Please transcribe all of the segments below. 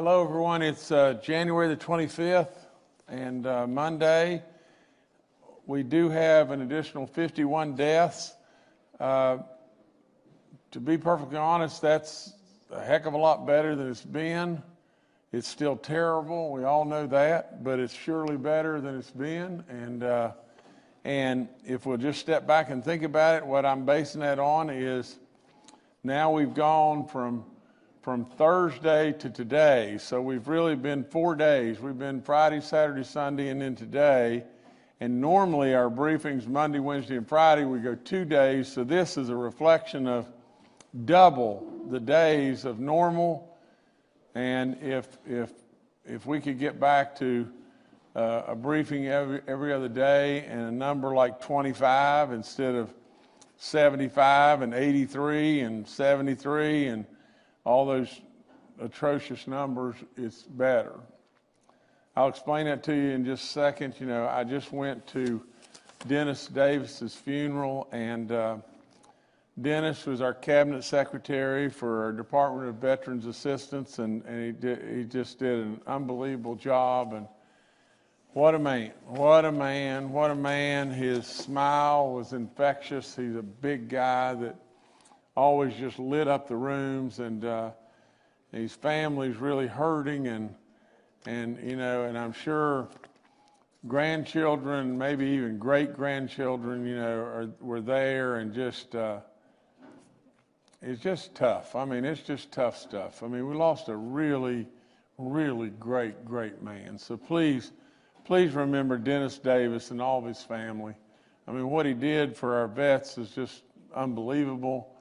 Hello, everyone. It's January the 25th, and Monday. We do have an additional 51 deaths. To be perfectly honest, that's a heck of a lot better than it's been. It's still terrible. We all know that, but it's surely better than it's been. And if we'll just step back and think about it, what I'm basing that on is now we've gone from Thursday to today. So we've really been 4 days. We've been Friday, Saturday, Sunday, and then today. And normally our briefings Monday, Wednesday, and Friday, we go 2 days. So this is a reflection of double the days of normal. And if we could get back to a briefing every other day and a number like 25 instead of 75 and 83 and 73 and all those atrocious numbers, it's better. I'll explain that to you in just a second. You know, I just went to Dennis Davis's funeral, and Dennis was our cabinet secretary for our Department of Veterans Assistance, and he just did an unbelievable job. And what a man, what a man, what a man. His smile was infectious. He's a big guy that always just lit up the rooms, and his family's really hurting, and you know, and I'm sure grandchildren, maybe even great grandchildren, you know, were there, and just it's just tough. I mean, it's just tough stuff. I mean, we lost a really, really great man. So please remember Dennis Davis and all of his family. I mean, what he did for our vets is just unbelievable.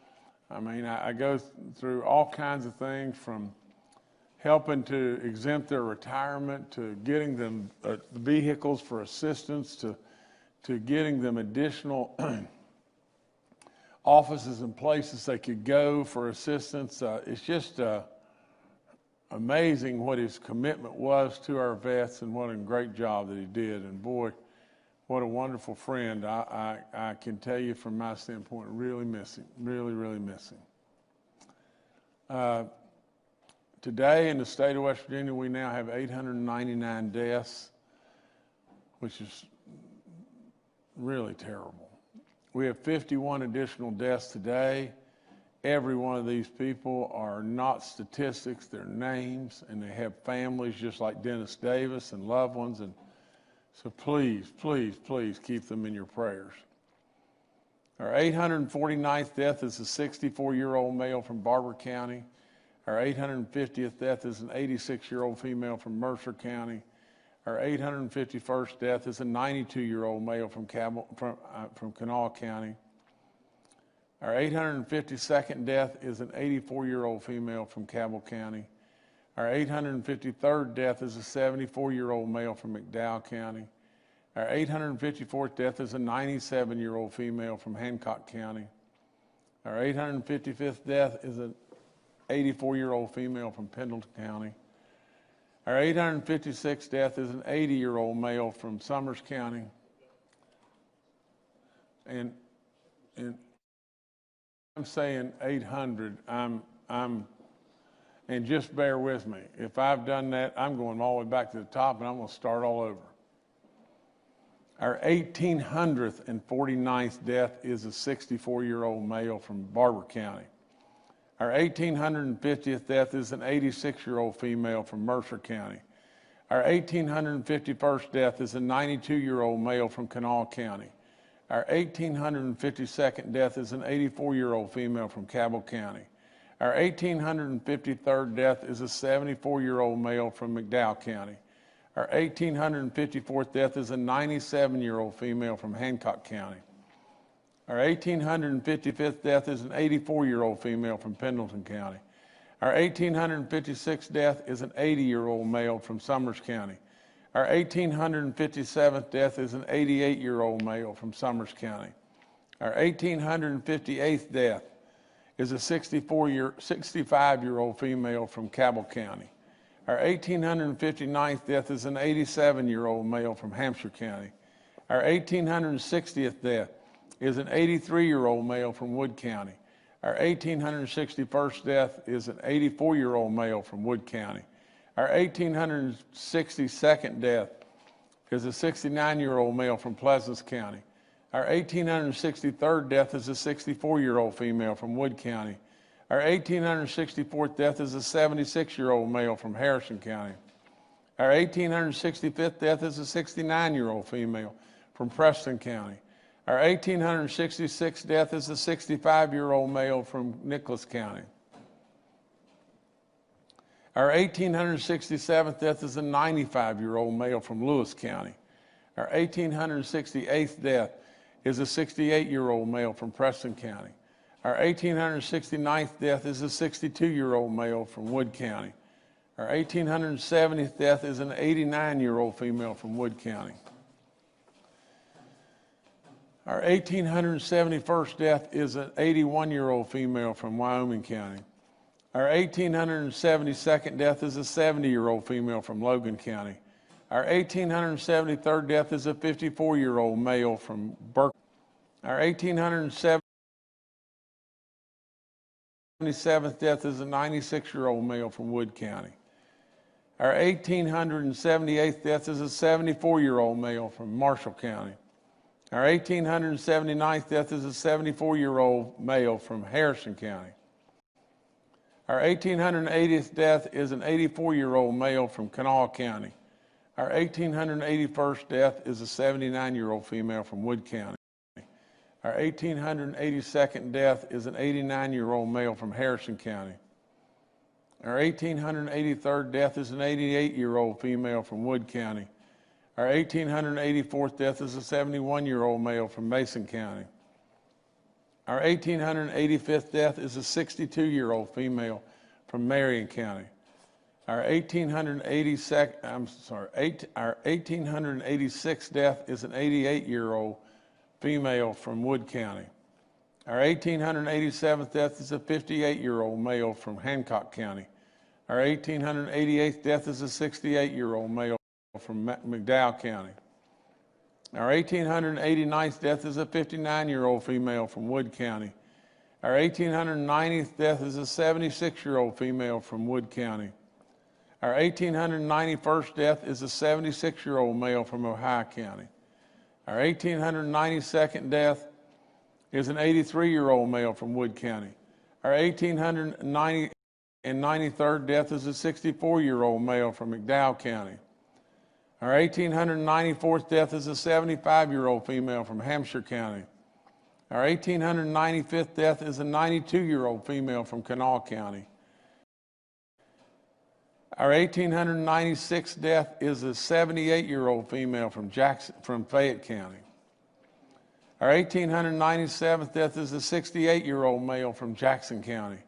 I mean, I go through all kinds of things, from helping to exempt their retirement, to getting them vehicles for assistance, to getting them additional offices and places they could go for assistance. It's just amazing what his commitment was to our vets, and what a great job that he did. And boy, what a wonderful friend. I can tell you from my standpoint, really miss him, really miss him. Today in the state of West Virginia, we now have 899 deaths, which is really terrible. We have 51 additional deaths today. Every one of these people are not statistics, they're names, and they have families just like Dennis Davis and loved ones. And so please keep them in your prayers. Our 849th death is a 64-year-old male from Barber County. Our 850th death is an 86-year-old female from Mercer County. Our 851st death is a 92-year-old male from Kanawha County. Our 852nd death is an 84-year-old female from Cabell County. Our 853rd death is a 74-year-old male from McDowell County. Our 854th death is a 97-year-old female from Hancock County. Our 855th death is an 84-year-old female from Pendleton County. Our 856th death is an 80-year-old male from Summers County. And I'm saying 800. And just bear with me. If I've done that, I'm going all the way back to the top, and I'm going to start all over. Our 1849th death is a 64-year-old male from Barber County. Our 1850th death is an 86-year-old female from Mercer County. Our 1851st death is a 92-year-old male from Kanawha County. Our 1852nd death is an 84-year-old female from Cabell County. Our 1853rd death is a 74-year-old male from McDowell County. Our 1854th death is a 97-year-old female from Hancock County. Our 1855th death is an 84-year-old female from Pendleton County. Our 1856th death is an 80-year-old male from Summers County. Our 1857th death is an 88-year-old male from Summers County. Our 1858th death is a 65-year-old female from Cabell County. Our 1859th death is an 87-year-old male from Hampshire County. Our 1860th death is an 83-year-old male from Wood County. Our 1861st death is an 84-year-old male from Wood County. Our 1,862nd death is a 69-year-old male from Pleasants County. Our 1,863rd death is a 64-year-old female from Wood County. Our 1,864th death is a 76-year-old male from Harrison County. Our 1,865th death is a 69-year-old female from Preston County. Our 1,866th death is a 65-year-old male from Nicholas County. Our 1,867th death is a 95-year-old male from Lewis County. Our 1,868th death is a 68-year-old male from Preston County. Our 1,869th death is a 62-year-old male from Wood County. Our 1,870th death is an 89-year-old female from Wood County. Our 1,871st death is an 81-year-old female from Wyoming County. Our 1,872nd death is a 70-year-old female from Logan County. Our 1,873rd death is a 54-year-old male from Burke. Our 1,877th death is a 96-year-old male from Wood County. Our 1,878th death is a 74-year-old male from Marshall County. Our 1,879th death is a 74-year-old male from Harrison County. Our 1,880th death is an 84-year-old male from Kanawha County. Our 1,881st death is a 79-year-old female from Wood County. Our 1,882nd death is an 89-year-old male from Harrison County. Our 1,883rd death is an 88-year-old female from Wood County. Our 1,884th death is a 71-year-old male from Mason County. Our 1,885th death is a 62-year-old female from Marion County. Our 1,886th death is an 88-year-old female from Wood County. Our 1,887th death is a 58-year-old male from Hancock County. Our 1,888th death is a 68-year-old male from McDowell County. Our 1,889th death is a 59-year-old female from Wood County. Our 1,890th death is a 76-year-old female from Wood County. Our 1,891st death is a 76-year-old male from Ohio County. Our 1,892nd death is an 83-year-old male from Wood County. Our 1,893rd death is a 64-year-old male from McDowell County. Our 1,894th death is a 75-year-old female from Hampshire County. Our 1,895th death is a 92-year-old female from Kanawha County. Our 1,896th death is a 78-year-old female from Fayette County. Our 1,897th death is a 68-year-old male from Jackson County.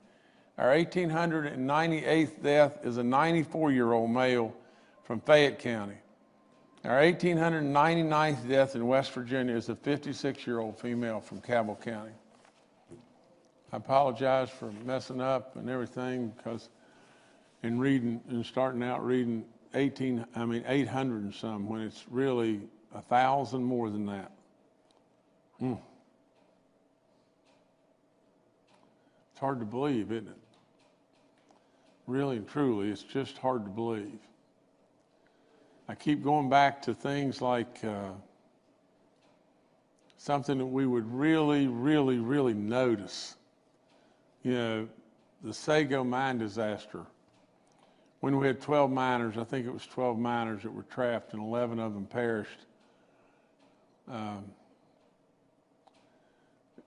Our 1,898th death is a 94-year-old male from Fayette County. Our 1,899th death in West Virginia is a 56-year-old female from Cabell County. I apologize for messing up and everything, because in starting out reading 800 and some, when it's really 1,000 more than that. It's hard to believe, isn't it? Really and truly, it's just hard to believe. I keep going back to things like something that we would really, really, really notice. You know, the Sago mine disaster. When we had 12 miners, I think it was 12 miners that were trapped and 11 of them perished.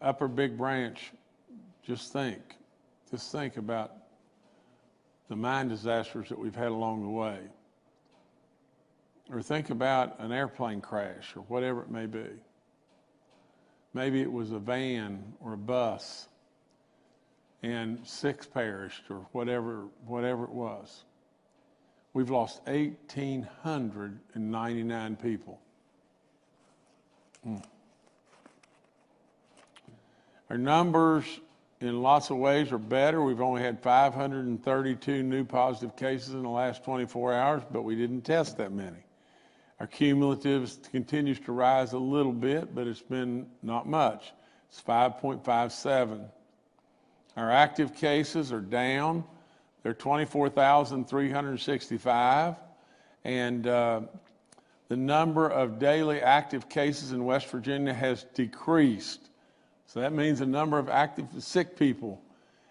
Upper Big Branch, just think about the mine disasters that we've had along the way. Or think about an airplane crash or whatever it may be. Maybe it was a van or a bus and 6 perished, or whatever it was. We've lost 1,899 people. Our numbers in lots of ways are better. We've only had 532 new positive cases in the last 24 hours, but we didn't test that many. Our cumulative continues to rise a little bit, but it's been not much. It's 5.57. Our active cases are down. There are 24,365. And the number of daily active cases in West Virginia has decreased. So that means the number of active sick people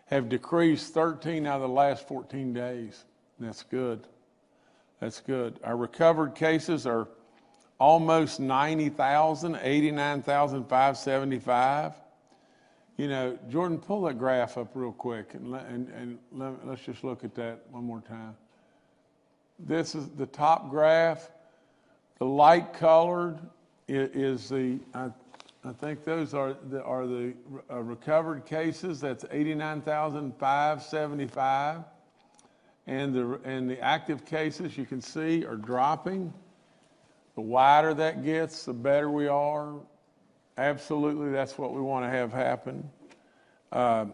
have decreased 13 out of the last 14 days. That's good. That's good. Our recovered cases are almost 90,000, 89,575. You know, Jordan, pull that graph up real quick and let's just look at that one more time. This is the top graph. The light colored is the, I think those are the recovered cases. That's 89,575. And the active cases, you can see, are dropping. The wider that gets, the better we are. Absolutely, that's what we want to have happen. The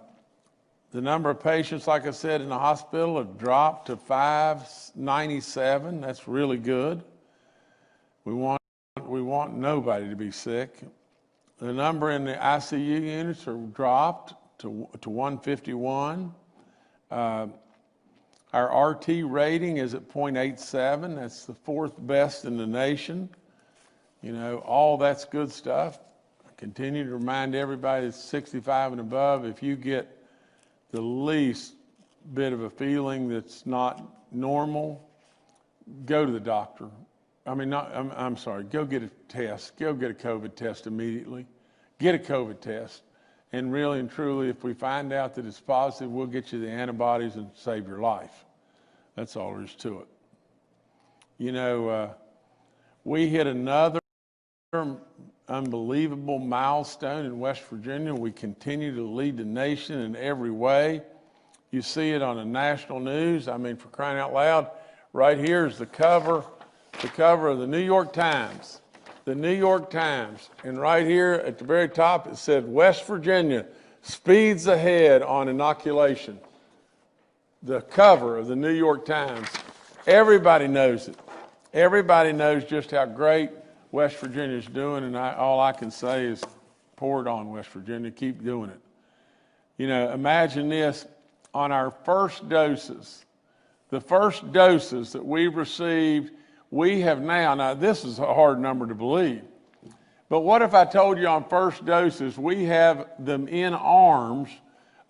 number of patients, like I said, in the hospital have dropped to 597. That's really good. We want nobody to be sick. The number in the ICU units are dropped to 151. Our RT rating is at 0.87. That's the 4th best in the nation. You know, all that's good stuff. I continue to remind everybody that's 65 and above, if you get the least bit of a feeling that's not normal, go to the doctor. I'm sorry, go get a test. Go get a COVID test immediately. Get a COVID test. And really and truly, if we find out that it's positive, we'll get you the antibodies and save your life. That's all there is to it. You know, we hit another unbelievable milestone in West Virginia. We continue to lead the nation in every way. You see it on the national news. I mean, for crying out loud, right here is the cover of the New York Times. The New York Times. And right here at the very top, it said, West Virginia speeds ahead on inoculation. The cover of the New York Times. Everybody knows it. Everybody knows just how great West Virginia is doing, and all I can say is pour it on, West Virginia. Keep doing it. You know, imagine this. On our first doses, the first doses that we received, we have now this is a hard number to believe, but what if I told you on first doses, we have them in arms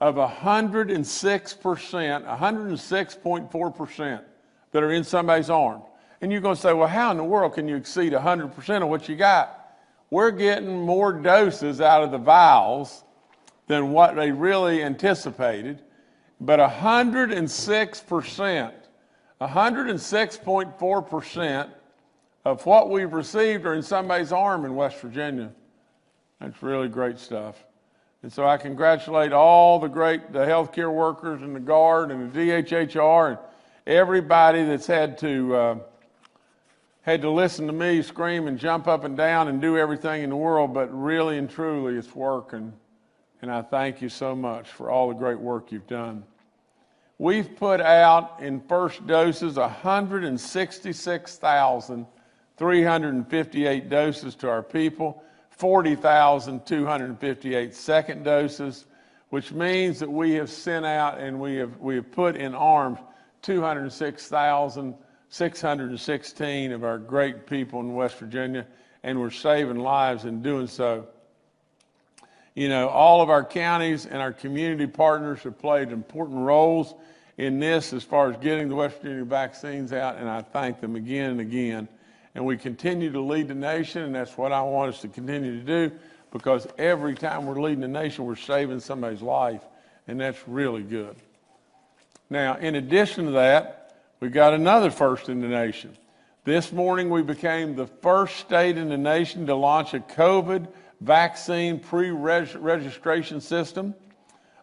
of 106%, 106.4% that are in somebody's arm. And you're going to say, well, how in the world can you exceed 100% of what you got? We're getting more doses out of the vials than what they really anticipated, but 106%, 106.4% of what we've received are in somebody's arm in West Virginia. That's really great stuff. And so I congratulate all the healthcare workers and the Guard and the DHHR and everybody that's had to listen to me scream and jump up and down and do everything in the world, but really and truly it's working. And I thank you so much for all the great work you've done. We've put out in first doses 166,358 doses to our people, 40,258 second doses, which means that we have sent out and we have put in arms 206,616 of our great people in West Virginia, and we're saving lives in doing so. You know, all of our counties and our community partners have played important roles in this as far as getting the West Virginia vaccines out, and I thank them again and again. And we continue to lead the nation, and that's what I want us to continue to do, because every time we're leading the nation, we're saving somebody's life, and that's really good. Now, in addition to that, we got another first in the nation. This morning, we became the first state in the nation to launch a COVID vaccine pre-registration system.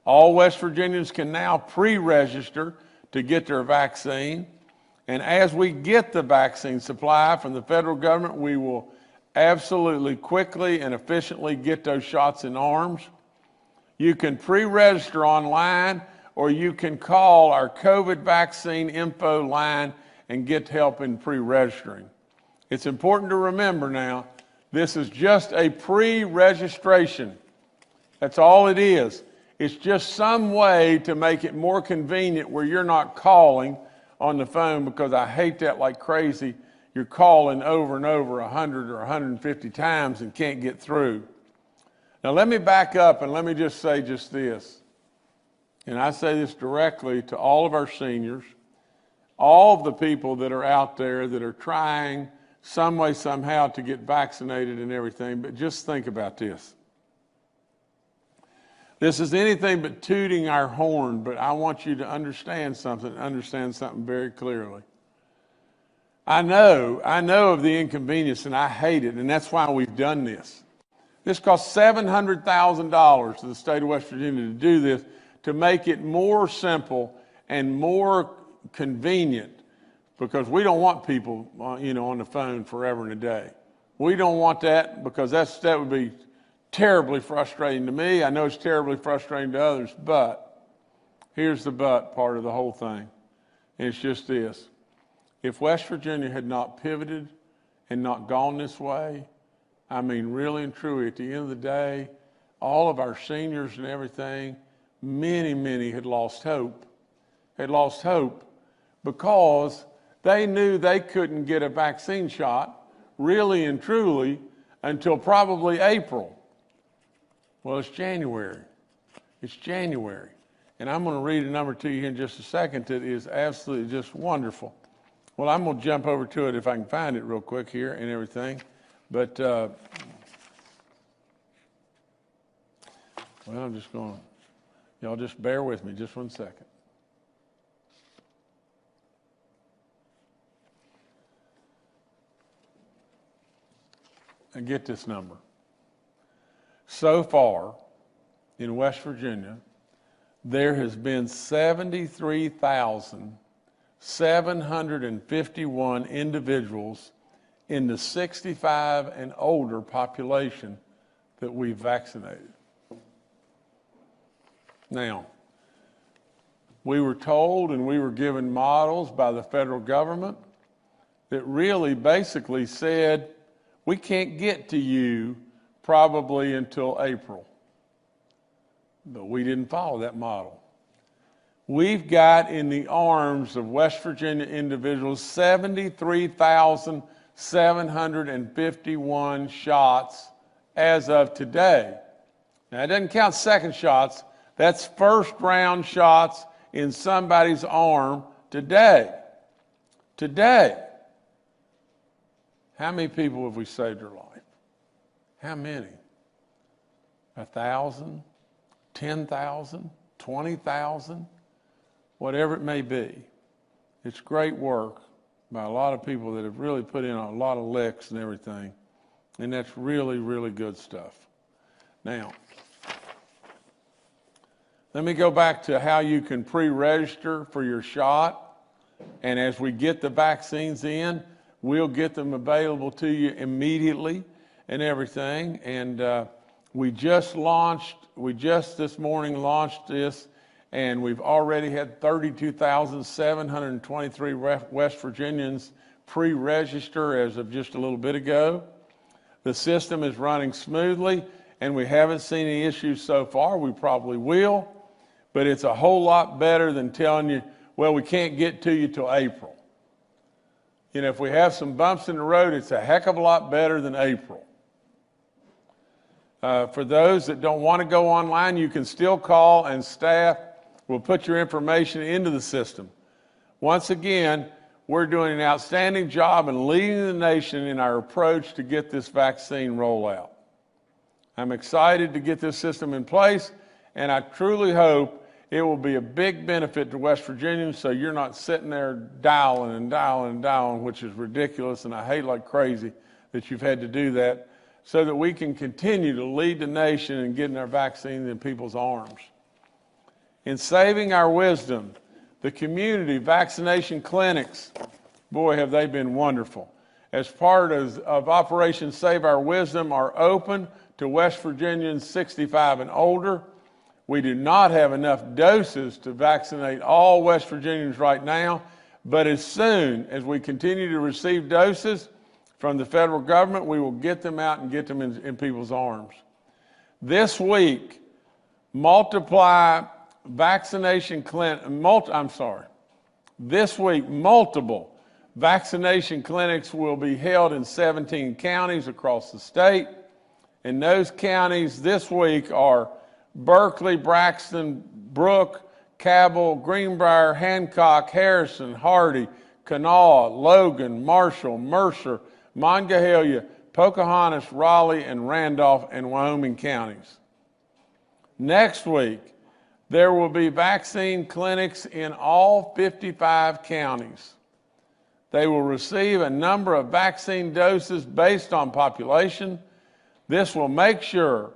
All West Virginians can now pre-register to get their vaccine. And as we get the vaccine supply from the federal government, we will absolutely quickly and efficiently get those shots in arms. You can pre-register online, or you can call our COVID vaccine info line and get help in pre-registering. It's important to remember now, this is just a pre-registration. That's all it is. It's just some way to make it more convenient where you're not calling on the phone, because I hate that like crazy. You're calling over and over 100 or 150 times and can't get through. Now let me back up and let me just say just this. And I say this directly to all of our seniors, all of the people that are out there that are trying some way, somehow to get vaccinated and everything, but just think about this. This is anything but tooting our horn, but I want you to understand something very clearly. I know of the inconvenience, and I hate it, and that's why we've done this. This cost $700,000 to the state of West Virginia to do this, to make it more simple and more convenient, because we don't want people, on the phone forever and a day. We don't want that, because that would be terribly frustrating to me. I know it's terribly frustrating to others, but here's the but part of the whole thing. And it's just this. If West Virginia had not pivoted and not gone this way, I mean, really and truly, at the end of the day, all of our seniors and everything, many had lost hope. Had lost hope because they knew they couldn't get a vaccine shot, really and truly, until probably April. Well, it's January. It's January. And I'm going to read a number to you here in just a second that is absolutely just wonderful. Well, I'm going to jump over to it if I can find it real quick here and everything. But, well, I'm just going to, y'all just bear with me just 1 second. And get this number. So far, in West Virginia, there has been 73,751 individuals in the 65 and older population that we've vaccinated. Now, we were told and we were given models by the federal government that really basically said, we can't get to you probably until April. But we didn't follow that model. We've got in the arms of West Virginia individuals 73,751 shots as of today. Now, it doesn't count second shots. That's first round shots in somebody's arm today. Today. How many people have we saved their life? How many? 1,000? 10,000? 20,000? Whatever it may be. It's great work by a lot of people that have really put in a lot of licks and everything. And that's really, really good stuff. Now, let me go back to how you can pre-register for your shot. And as we get the vaccines in, we'll get them available to you immediately and everything. And we just this morning launched this, and we've already had 32,723 West Virginians pre-register as of just a little bit ago. The system is running smoothly, and we haven't seen any issues so far. We probably will, but it's a whole lot better than telling you, well, we can't get to you till April. You know, if we have some bumps in the road, it's a heck of a lot better than April. For those that don't want to go online, you can still call, and staff will put your information into the system. Once again, we're doing an outstanding job in leading the nation in our approach to get this vaccine rollout. I'm excited to get this system in place, and I truly hope it will be a big benefit to West Virginians, so you're not sitting there dialing and dialing and dialing, which is ridiculous, and I hate like crazy that you've had to do that, so that we can continue to lead the nation in getting our vaccines in people's arms. In saving our wisdom, the community vaccination clinics, boy, have they been wonderful. As part of Operation Save Our Wisdom, are open to West Virginians 65 and older. We do not have enough doses to vaccinate all West Virginians right now, but as soon as we continue to receive doses from the federal government, we will get them out and get them in people's arms. This week, multiply vaccination this week, multiple vaccination clinics will be held in 17 counties across the state. And those counties this week are Berkeley, Braxton, Brooke, Cabell, Greenbrier, Hancock, Harrison, Hardy, Kanawha, Logan, Marshall, Mercer, Monongahela, Pocahontas, Raleigh, and Randolph and Wyoming counties. Next week, there will be vaccine clinics in all 55 counties. They will receive a number of vaccine doses based on population. This will make sure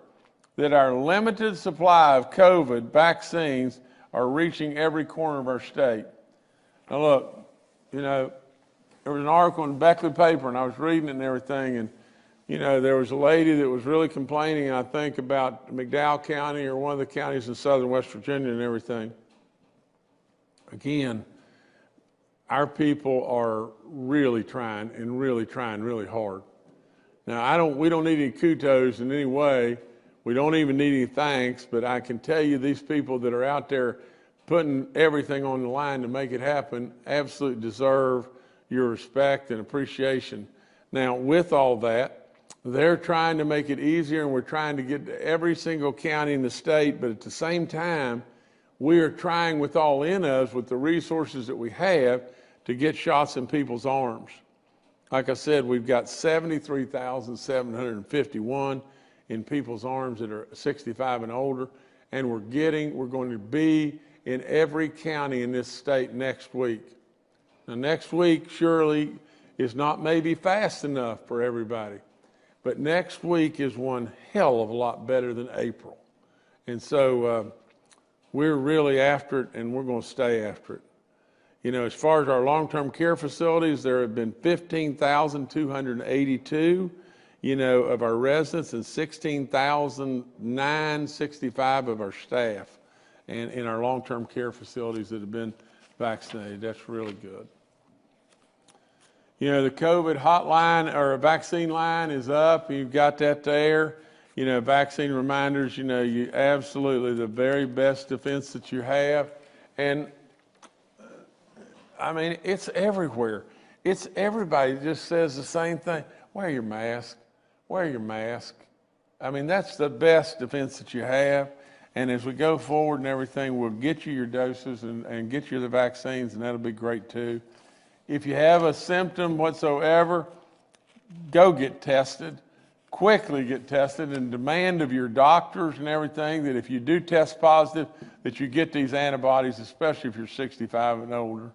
that our limited supply of COVID vaccines are reaching every corner of our state. Now look, there was an article in the Beckley paper, and I was reading it and everything, and there was a lady that was really complaining, I think, about McDowell County or one of the counties in southern West Virginia and everything. Again, our people are really trying really hard. Now, we don't need any kudos in any way. We don't even need any thanks, but I can tell you these people that are out there putting everything on the line to make it happen absolutely deserve your respect and appreciation. Now, with all that, they're trying to make it easier, and we're trying to get to every single county in the state, but at the same time, we are trying with all in us, with the resources that we have, to get shots in people's arms. Like I said, we've got 73,751 in people's arms that are 65 and older, and we're going to be in every county in this state next week. Now, next week surely is not maybe fast enough for everybody, but next week is one hell of a lot better than April. And so we're really after it, and we're going to stay after it. As far as our long-term care facilities, there have been 15,282, of our residents, and 16,965 of our staff and in our long-term care facilities that have been vaccinated. That's really good. The COVID hotline or vaccine line is up. You've got that there. Vaccine reminders, you absolutely the very best defense that you have. And I mean, it's everywhere. It's everybody just says the same thing. Wear your mask. Wear your mask. I mean, that's the best defense that you have. And as we go forward and everything, we'll get you your doses and get you the vaccines, and that'll be great too. If you have a symptom whatsoever, go get tested. Quickly get tested, and demand of your doctors and everything that if you do test positive, that you get these antibodies, especially if you're 65 and older.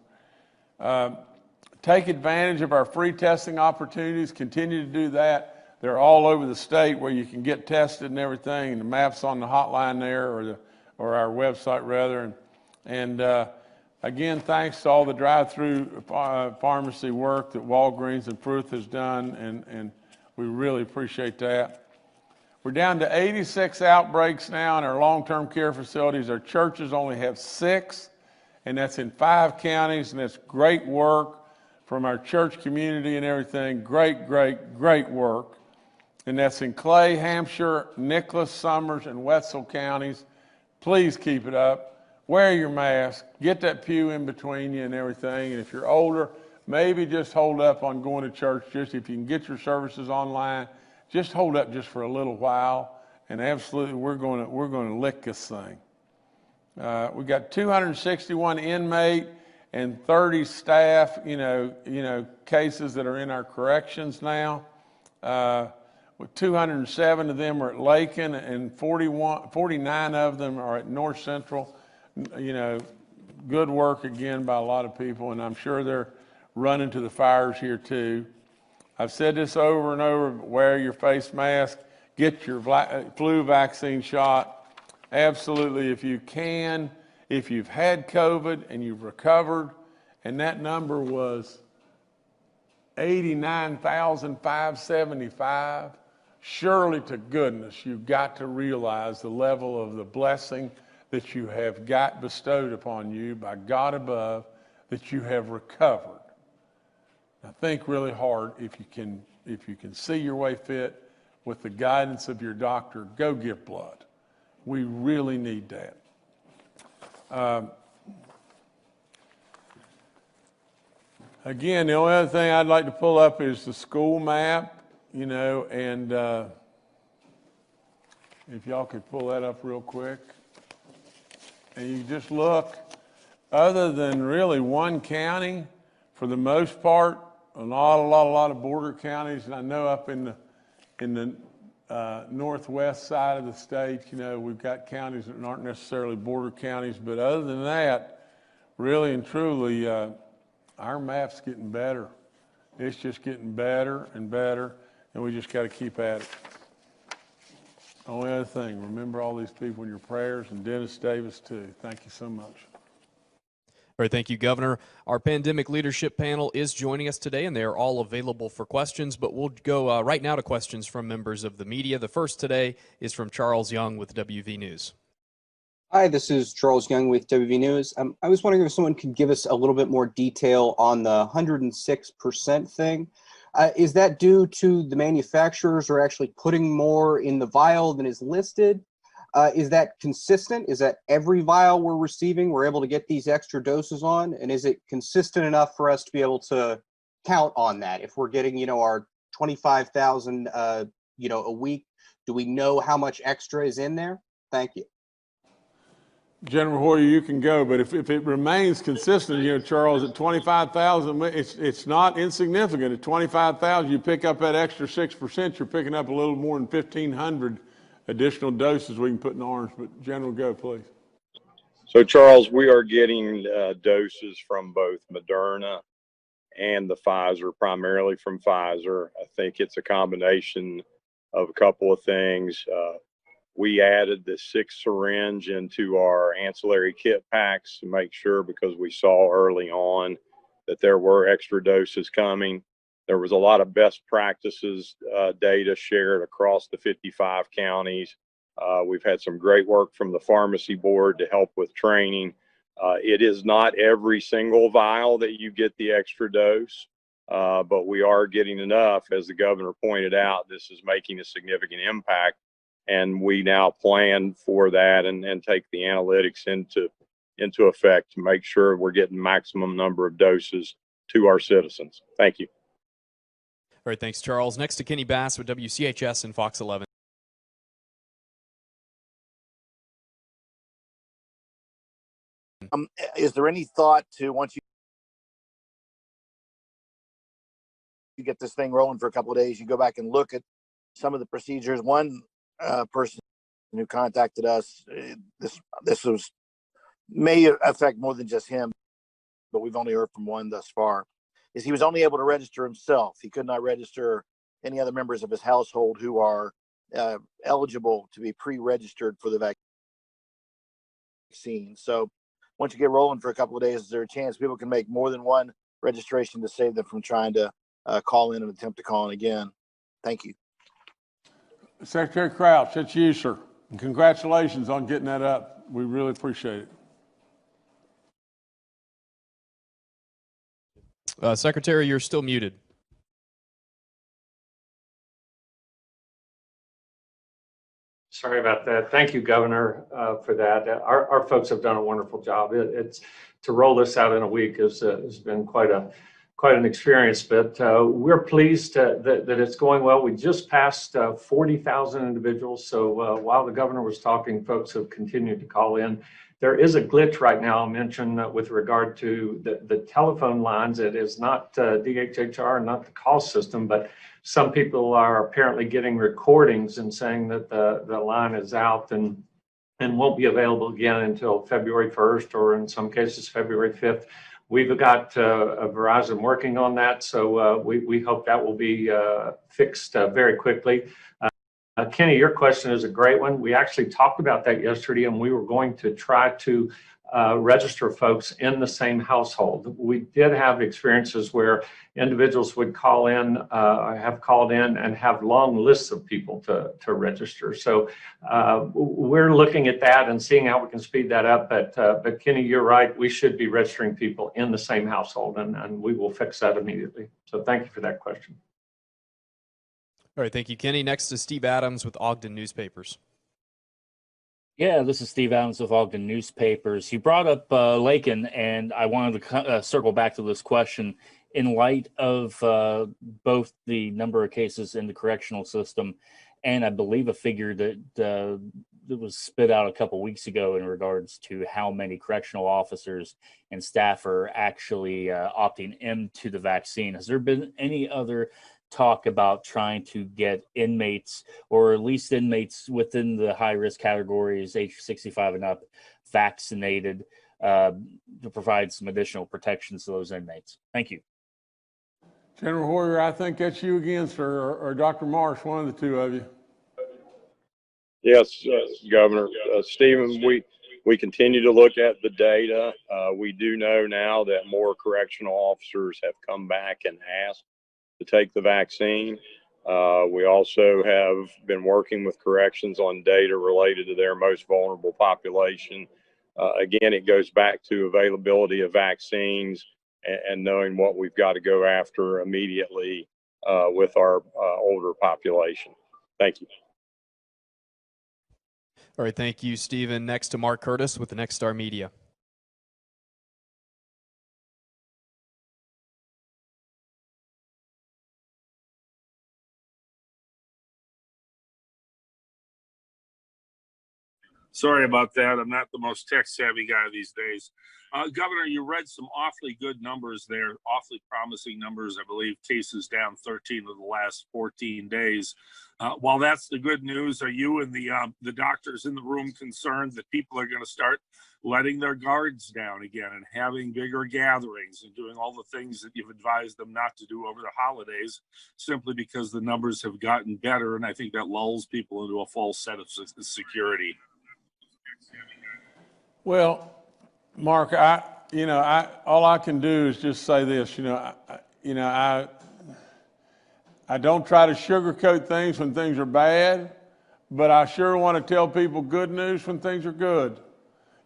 Take advantage of our free testing opportunities. Continue to do that. They're all over the state where you can get tested and everything, and the map's on the hotline there, or our website rather. And again, thanks to all the drive-through pharmacy work that Walgreens and Fruth has done, and we really appreciate that. We're down to 86 outbreaks now in our long-term care facilities. Our churches only have 6, and that's in 5 counties, and that's great work from our church community and everything. Great, great, great work. And that's in Clay, Hampshire, Nicholas, Summers, and Wetzel counties. Please keep it up. Wear your mask. Get that pew in between you and everything. And if you're older, maybe just hold up on going to church. Just if you can get your services online, just hold up just for a little while. And absolutely, we're going to lick this thing. We got 261 inmate and 30 staff, cases that are in our corrections now. 207 of them are at Lakin, and 49 of them are at North Central. Good work again by a lot of people, and I'm sure they're running to the fires here too. I've said this over and over: wear your face mask, get your flu vaccine shot. Absolutely, if you can, if you've had COVID and you've recovered, and that number was 89,575, surely to goodness, you've got to realize the level of the blessing that you have got bestowed upon you by God above, that you have recovered. Now think really hard. If you can see your way fit with the guidance of your doctor, go give blood. We really need that. Again, the only other thing I'd like to pull up is the school map, you know, and if y'all could pull that up real quick. And you just look, other than really one county, for the most part, a lot of border counties, and I know up in the northwest side of the state, you know, we've got counties that aren't necessarily border counties, but other than that, really and truly, our map's getting better. It's just getting better and better, and we just got to keep at it. Only other thing, remember all these people in your prayers, and Dennis Davis too. Thank you so much. All right, thank you, Governor. Our pandemic leadership panel is joining us today, and they are all available for questions, but we'll go right now to questions from members of the media. The first today is from Charles Young with WV News. Hi, this is Charles Young with WV News. I was wondering if someone could give us a little bit more detail on the 106% thing. Is that due to the manufacturers are actually putting more in the vial than is listed? Is that consistent? Is that every vial we're receiving, we're able to get these extra doses on? And is it consistent enough for us to be able to count on that? If we're getting, you know, our 25,000, you know, a week, do we know how much extra is in there? Thank you. General Hoyer, you can go, but if it remains consistent, you know, Charles, at 25,000, it's not insignificant. At 25,000, you pick up that extra 6%, you're picking up a little more than 1,500 additional doses we can put in the arms. But General, go, please. So, Charles, we are getting doses from both Moderna and the Pfizer, primarily from Pfizer. I think it's a combination of a couple of things. We added the 6th syringe into our ancillary kit packs to make sure, because we saw early on that there were extra doses coming. There was a lot of best practices data shared across the 55 counties. We've had some great work from the pharmacy board to help with training. It is not every single vial that you get the extra dose, but we are getting enough. As the governor pointed out, this is making a significant impact. And we now plan for that and take the analytics into effect to make sure we're getting maximum number of doses to our citizens. Thank you. All right, thanks, Charles. Next to Kenny Bass with WCHS and Fox 11. Is there any thought to, once you get this thing rolling for a couple of days, you go back and look at some of the procedures? One person who contacted us, this may affect more than just him, but we've only heard from one thus far, is he was only able to register himself. He could not register any other members of his household who are eligible to be pre-registered for the vaccine. So once you get rolling for a couple of days, is there a chance people can make more than one registration to save them from trying to call in and attempt to call in again? Thank you. Secretary Crouch, that's you, sir. And congratulations on getting that up. We really appreciate it. Secretary, you're still muted. Sorry about that. Thank you, Governor, for that. Our folks have done a wonderful job. It's to roll this out in a week has been quite an experience, but we're pleased that it's going well. We just passed 40,000 individuals. So while the governor was talking, folks have continued to call in. There is a glitch right now, I'll mention, with regard to the telephone lines. It is not DHHR, not the call system, but some people are apparently getting recordings and saying that the line is out and won't be available again until February 1st, or in some cases, February 5th. We've got Verizon working on that, so we hope that will be fixed very quickly. Kenny, your question is a great one. We actually talked about that yesterday, and we were going to try to register folks in the same household. We did have experiences where individuals would call in, have called in, and have long lists of people to register. So we're looking at that and seeing how we can speed that up. But Kenny, you're right. We should be registering people in the same household, and we will fix that immediately. So thank you for that question. All right, thank you, Kenny. Next is Steve Adams with Ogden Newspapers. Yeah, this is Steve Adams with Ogden Newspapers. You brought up Lakin, and I wanted to circle back to this question. In light of both the number of cases in the correctional system and I believe a figure that was spit out a couple weeks ago in regards to how many correctional officers and staff are actually opting into the vaccine, has there been any other talk about trying to get inmates, or at least inmates within the high risk categories, age 65 and up, vaccinated to provide some additional protections to those inmates? Thank you. General Hoyer, I think that's you again, sir, or Dr. Marsh, one of the two of you. Yes, Governor. Stephen, we continue to look at the data. We do know now that more correctional officers have come back and asked to take the vaccine. We also have been working with corrections on data related to their most vulnerable population. Again, it goes back to availability of vaccines and knowing what we've got to go after immediately with our older population. Thank you. All right, thank you, Stephen. Next to Mark Curtis with the Next Star Media. Sorry about that. I'm not the most tech-savvy guy these days. Governor, you read some awfully good numbers there, awfully promising numbers. I believe cases down 13 of the last 14 days. While that's the good news, are you and the doctors in the room concerned that people are going to start letting their guards down again and having bigger gatherings and doing all the things that you've advised them not to do over the holidays, simply because the numbers have gotten better? And I think that lulls people into a false set of security. Well, Mark, all I can do is just say this. I don't try to sugarcoat things when things are bad, but I sure want to tell people good news when things are good.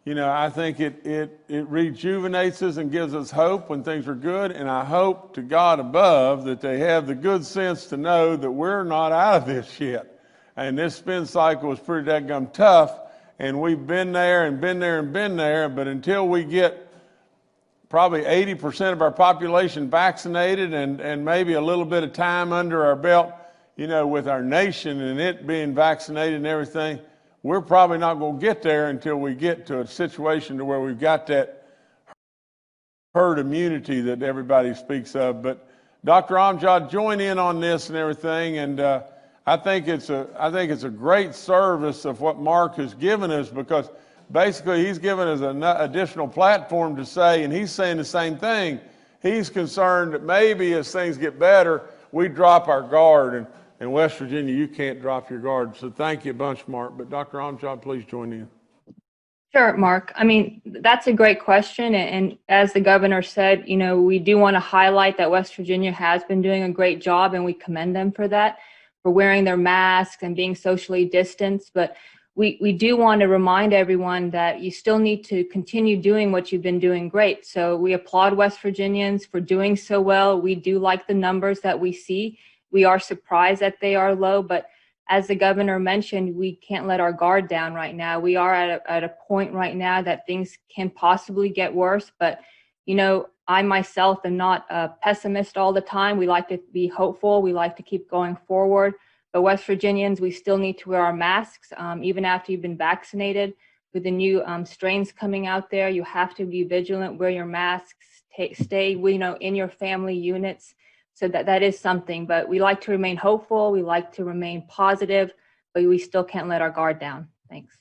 I think it rejuvenates us and gives us hope when things are good, and I hope to God above that they have the good sense to know that we're not out of this yet. And this spin cycle is pretty dadgum tough. And we've been there and been there and been there, but until we get probably 80% of our population vaccinated and maybe a little bit of time under our belt, with our nation and it being vaccinated and everything, we're probably not going to get there until we get to a situation to where we've got that herd immunity that everybody speaks of. But Dr. Amjad, join in on this and everything, and I think it's a great service of what Mark has given us, because basically he's given us an additional platform to say, and he's saying the same thing. He's concerned that maybe as things get better, we drop our guard. And in West Virginia, you can't drop your guard. So thank you a bunch, Mark. But Dr. Amjad, please join in. Sure, Mark. I mean, that's a great question. And as the governor said, we do want to highlight that West Virginia has been doing a great job, and we commend them for that, for wearing their masks and being socially distanced. But we do want to remind everyone that you still need to continue doing what you've been doing great. So we applaud West Virginians for doing so well. We do like the numbers that we see. We are surprised that they are low, but as the governor mentioned, we can't let our guard down right now. We are at a point right now that things can possibly get worse, but I myself am not a pessimist all the time. We like to be hopeful. We like to keep going forward. But West Virginians, we still need to wear our masks, even after you've been vaccinated. With the new strains coming out there, you have to be vigilant, wear your masks, stay in your family units. So that is something. But we like to remain hopeful. We like to remain positive, but we still can't let our guard down. Thanks.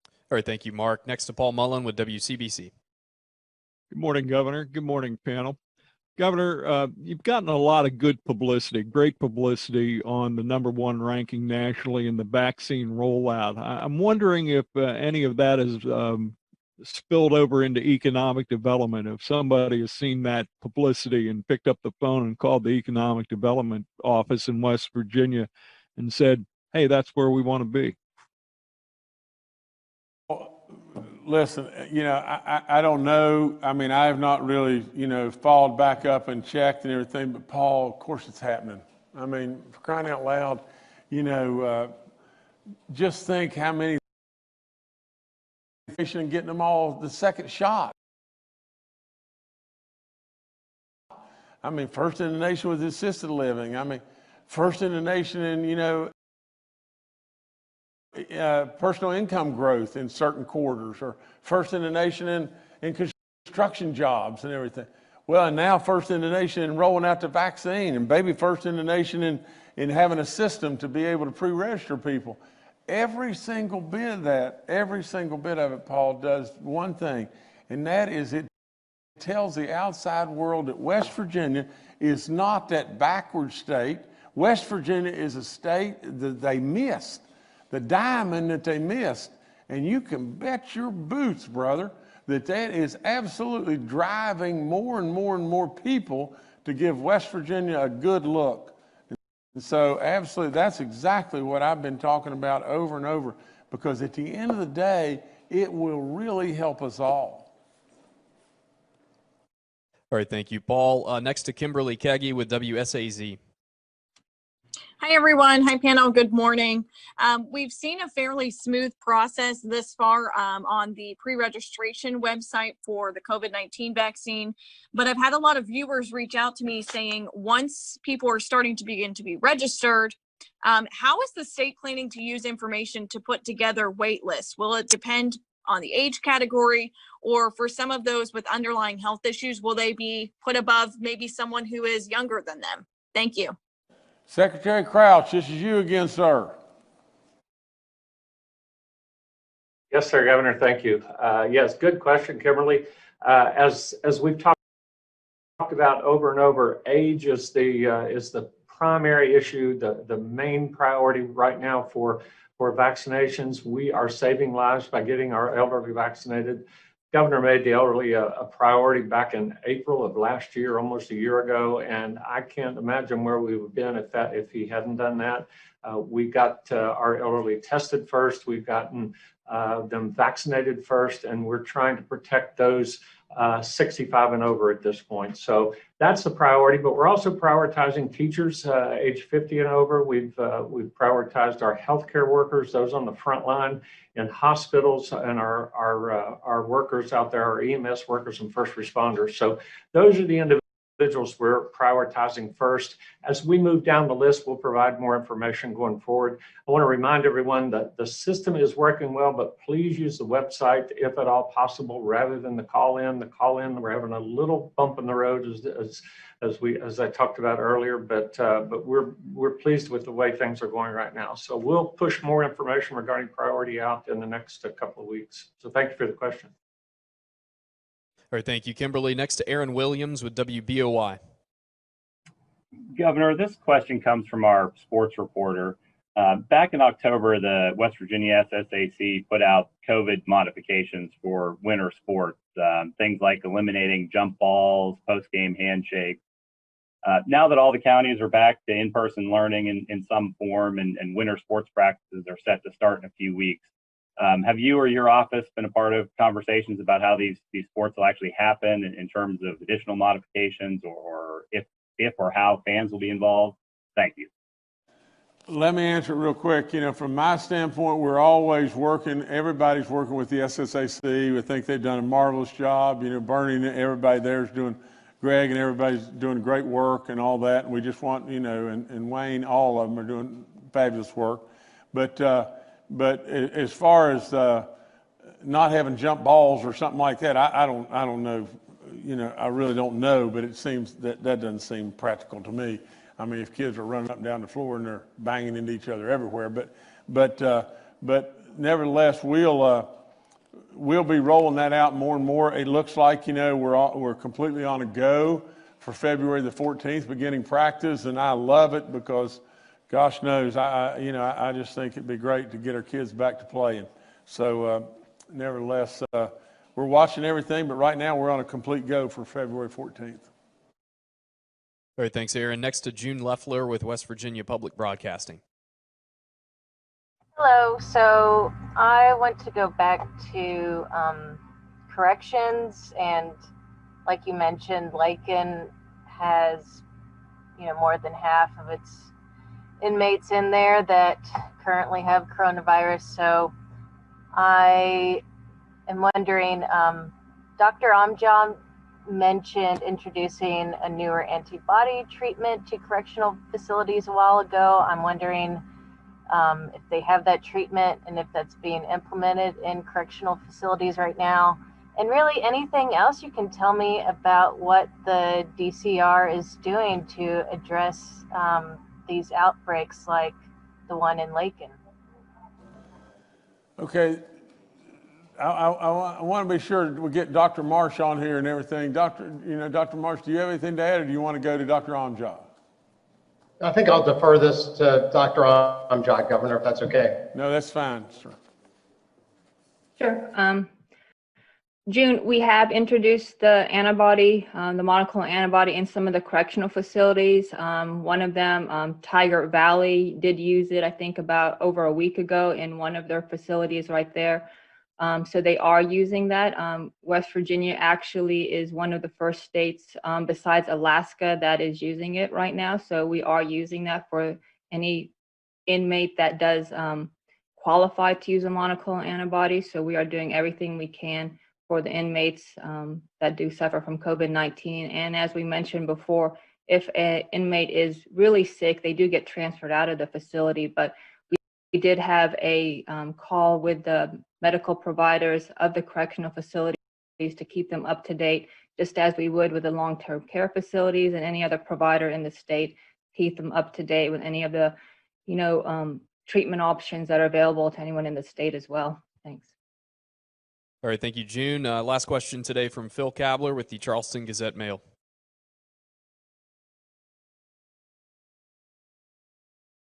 All right, thank you, Mark. Next to Paul Mullen with WCBC. Good morning, Governor. Good morning, panel. Governor, you've gotten a lot of good publicity, great publicity on the #1 ranking nationally in the vaccine rollout. I'm wondering if any of that has spilled over into economic development. If somebody has seen that publicity and picked up the phone and called the Economic Development Office in West Virginia and said, hey, that's where we want to be. Listen, I don't know. I mean, I have not really, followed back up and checked and everything, but Paul, of course it's happening. I mean, for crying out loud, just think how many and getting them all the second shot. I mean, first in the nation with assisted living. I mean, first in the nation in, personal income growth in certain quarters, or first in the nation in construction jobs and everything. Well, and now first in the nation in rolling out the vaccine, and maybe first in the nation in having a system to be able to pre-register people. Every single bit of that, every single bit of it, Paul, does one thing, and that is it tells the outside world that West Virginia is not that backward state. West Virginia is a state that they missed, the diamond that they missed. And you can bet your boots, brother, that is absolutely driving more and more and more people to give West Virginia a good look. And so absolutely, that's exactly what I've been talking about over and over, because at the end of the day, it will really help us all. All right, thank you, Paul. Next to Kimberly Keggy with WSAZ. Hi, everyone. Hi, panel. Good morning. We've seen a fairly smooth process this far on the pre-registration website for the COVID-19 vaccine, but I've had a lot of viewers reach out to me saying once people are starting to begin to be registered, how is the state planning to use information to put together wait lists? Will it depend on the age category, or for some of those with underlying health issues, will they be put above maybe someone who is younger than them? Thank you. Secretary Crouch, this is you again, sir. Yes, sir, Governor. Thank you. Yes, good question, Kimberly. As we've talked about over and over, age is the primary issue, the main priority right now for vaccinations. We are saving lives by getting our elderly vaccinated. Governor made the elderly a priority back in April of last year, almost a year ago, and I can't imagine where we would have been if he hadn't done that. We got our elderly tested first. We've gotten them vaccinated first, and we're trying to protect those 65 and over at this point. So that's the priority, but we're also prioritizing teachers age 50 and over. We've prioritized our healthcare workers, those on the front line in hospitals, and our workers out there, our EMS workers and first responders. So those are the individuals we're prioritizing first. As we move down the list, we'll provide more information going forward. I want to remind everyone that the system is working well, but please use the website if at all possible, rather than the call-in. The call-in, we're having a little bump in the road as I talked about earlier, but we're pleased with the way things are going right now. So we'll push more information regarding priority out in the next couple of weeks. So thank you for the question. All right, thank you, Kimberly. Next to Aaron Williams with WBOY. Governor, this question comes from our sports reporter. Back in October, the West Virginia SSAC put out COVID modifications for winter sports, things like eliminating jump balls, post-game handshakes. Now that all the counties are back to in-person learning in some form and winter sports practices are set to start in a few weeks, have you or your office been a part of conversations about how these sports will actually happen in terms of additional modifications, or if or how fans will be involved? Thank you. Let me answer it real quick. From my standpoint, we're always working. Everybody's working with the SSAC. We think they've done a marvelous job. Bernie and everybody there is doing, Greg and everybody's doing great work and all that. And we just want, and Wayne, all of them are doing fabulous work. But as far as not having jump balls or something like that, I don't know. I really don't know, but it seems that doesn't seem practical to me. I mean, if kids are running up and down the floor and they're banging into each other everywhere, but nevertheless, we'll be rolling that out more and more. It looks like we're completely on a go for February the 14th, beginning practice, and I love it because, gosh knows, I just think it'd be great to get our kids back to playing. So, nevertheless, we're watching everything, but right now we're on a complete go for February 14th. All right, thanks, Aaron. Next to June Leffler with West Virginia Public Broadcasting. Hello. So I want to go back to corrections, and like you mentioned, Lakin has, more than half of its inmates in there that currently have coronavirus. So I am wondering, Dr. Amjad mentioned introducing a newer antibody treatment to correctional facilities a while ago. I'm wondering if they have that treatment and if that's being implemented in correctional facilities right now. And really anything else you can tell me about what the DCR is doing to address these outbreaks like the one in Lakin. Okay, I want to be sure we get Dr. Marsh on here and everything. Dr. Marsh, do you have anything to add, or do you want to go to Dr. Amjad? I think I'll defer this to Dr. Amjad, Governor, if that's okay. No, that's fine, sir. Sure. June, we have introduced the antibody, the monoclonal antibody in some of the correctional facilities. One of them, Tiger Valley, did use it, I think, about over a week ago in one of their facilities right there. So they are using that. West Virginia actually is one of the first states besides Alaska that is using it right now. So we are using that for any inmate that does qualify to use a monoclonal antibody. So we are doing everything we can for the inmates that do suffer from COVID-19. And as we mentioned before, if an inmate is really sick, they do get transferred out of the facility. But we did have a call with the medical providers of the correctional facilities to keep them up to date, just as we would with the long-term care facilities and any other provider in the state, keep them up to date with any of the, treatment options that are available to anyone in the state as well. Thanks. All right, thank you, June. Last question today from Phil Kabler with the Charleston Gazette-Mail.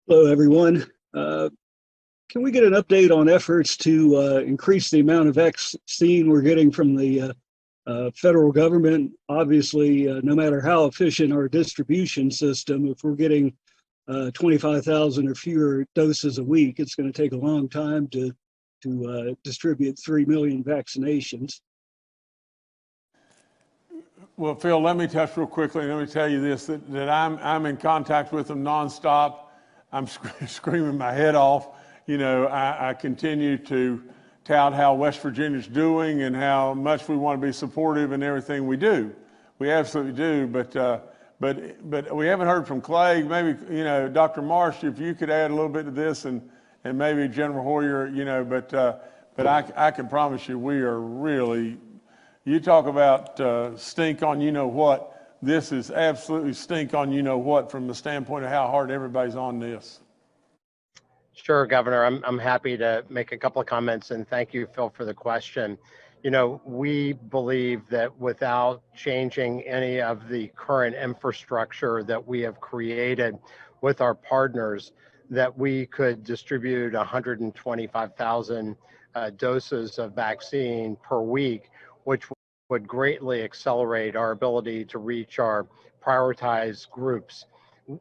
Hello, everyone. Can we get an update on efforts to increase the amount of vaccine we're getting from the federal government? Obviously, no matter how efficient our distribution system, if we're getting 25,000 or fewer doses a week, it's going to take a long time to distribute 3 million vaccinations. Well, Phil, let me touch real quickly. Let me tell you this, that I'm in contact with them nonstop. I'm screaming my head off. I continue to tout how West Virginia's doing and how much we want to be supportive in everything we do. We absolutely do, but we haven't heard from Clay. Maybe, Dr. Marsh, if you could add a little bit to this, and maybe General Hoyer, but I can promise you we are really, you talk about stink on what, this is absolutely stink on what from the standpoint of how hard everybody's on this. Sure, Governor. I'm happy to make a couple of comments, and thank you, Phil, for the question. We believe that without changing any of the current infrastructure that we have created with our partners, that we could distribute 125,000 doses of vaccine per week, which would greatly accelerate our ability to reach our prioritized groups.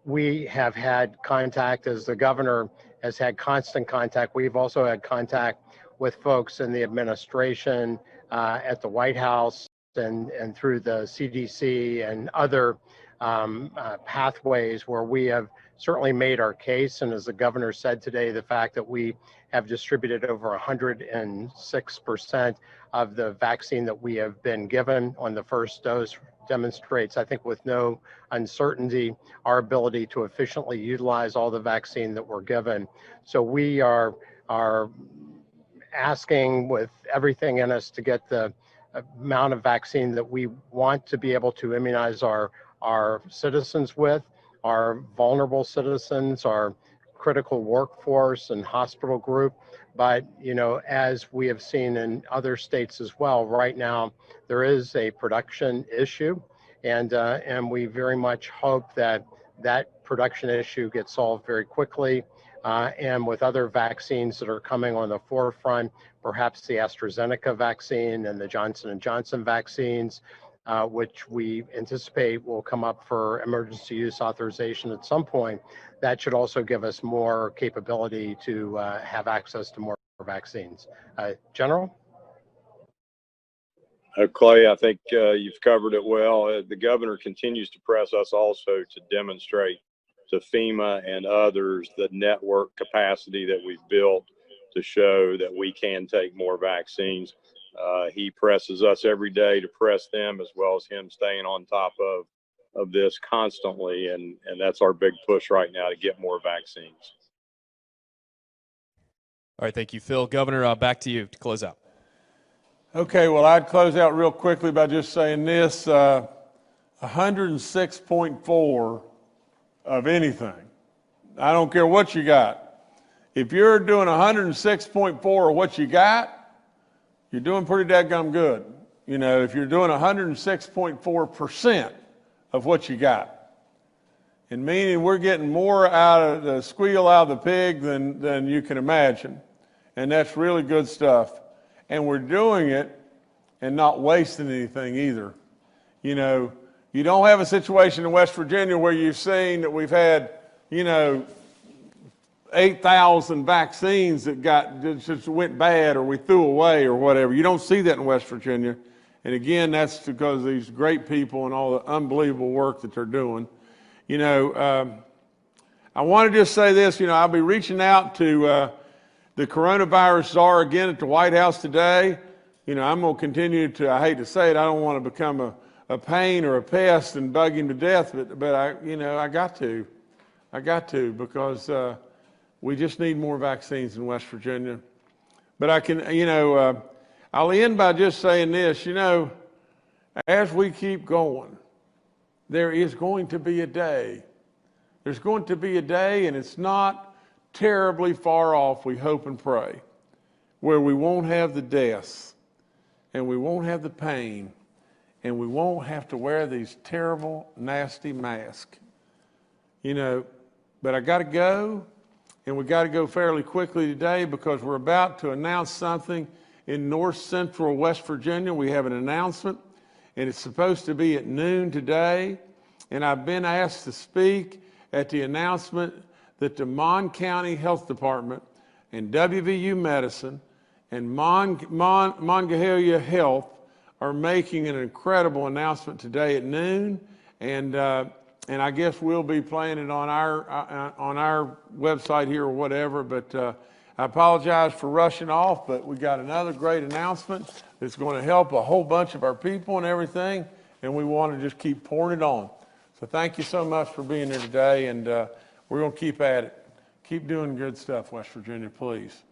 We have had contact, as the governor has had constant contact. We've also had contact with folks in the administration at the White House and through the CDC and other pathways where we have certainly made our case. And as the governor said today, the fact that we have distributed over 106% of the vaccine that we have been given on the first dose demonstrates, I think with no uncertainty, our ability to efficiently utilize all the vaccine that we're given. So we are asking with everything in us to get the amount of vaccine that we want to be able to immunize our citizens with, our vulnerable citizens, our critical workforce and hospital group. But, as we have seen in other states as well, right now, there is a production issue, and we very much hope that that production issue gets solved very quickly. And with other vaccines that are coming on the forefront, perhaps the AstraZeneca vaccine and the Johnson & Johnson vaccines, which we anticipate will come up for emergency use authorization at some point, that should also give us more capability to have access to more vaccines. General? Clay, I think you've covered it well. The governor continues to press us also to demonstrate to FEMA and others the network capacity that we've built to show that we can take more vaccines. He presses us every day to press them, as well as him staying on top of this constantly. And that's our big push right now, to get more vaccines. All right, thank you, Phil. Governor, back to you to close out. Okay, well, I'd close out real quickly by just saying this, 106.4 of anything. I don't care what you got. If you're doing 106.4 of what you got, you're doing pretty dadgum good. You know, if you're doing 106.4% of what you got. And meaning we're getting more out of the squeal out of the pig than you can imagine. And that's really good stuff. And we're doing it and not wasting anything either. You know, you don't have a situation in West Virginia where you've seen that we've had, 8,000 vaccines that just went bad or we threw away or whatever. You don't see that in West Virginia. And again, that's because of these great people and all the unbelievable work that they're doing. I want to just say this, I'll be reaching out to the coronavirus czar again at the White House today. I'm going to continue to, I hate to say it, I don't want to become a pain or a pest and bug him to death, but I got to. I got to, because we just need more vaccines in West Virginia. But I can, I'll end by just saying this, as we keep going, there is going to be a day. There's going to be a day, and it's not terribly far off, we hope and pray, where we won't have the deaths, and we won't have the pain, and we won't have to wear these terrible, nasty masks. But I got to go, and we got to go fairly quickly today, because we're about to announce something in north central West Virginia. We have an announcement, and it's supposed to be at noon today, and I've been asked to speak at the announcement that the Mon County Health Department and WVU Medicine and Monongahela Health are making an incredible announcement today at noon, and I guess we'll be playing it on our website here or whatever. But I apologize for rushing off, but we got another great announcement that's going to help a whole bunch of our people and everything, and we want to just keep pouring it on. So thank you so much for being here today, and we're going to keep at it. Keep doing good stuff, West Virginia, please.